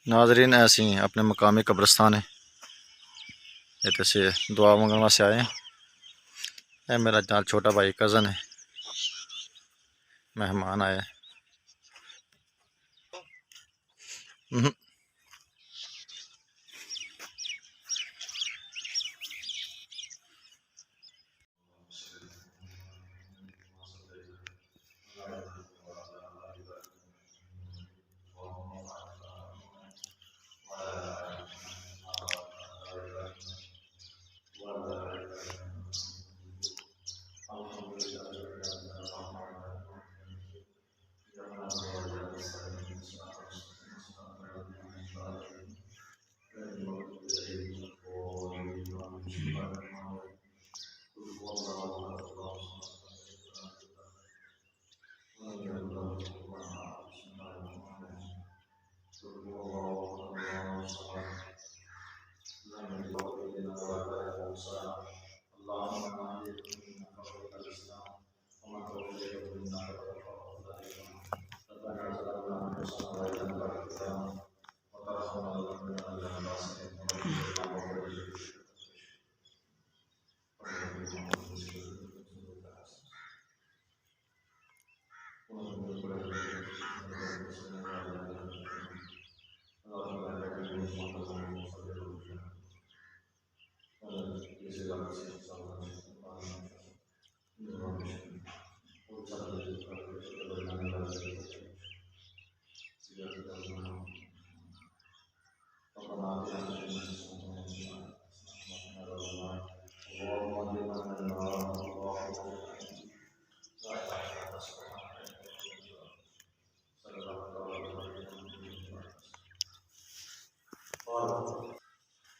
नाजरीन ऐसी अपने मकामी कब्रस्तान है इतने से दुआ मंगने वास्ते आए हैं। यह मेरा नाल छोटा भाई कज़न है, मेहमान आए।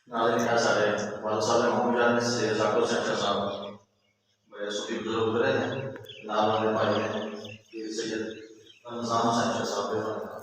नाज़रीन है सारे वाला साहब ने मोहम्मद जान से जाकिर सेंटर साहब बड़े सूफी बुजुर्ग गुजरे हैं। नाल वाले भाई हैं पीर सैयद रमजान सेंटर साहब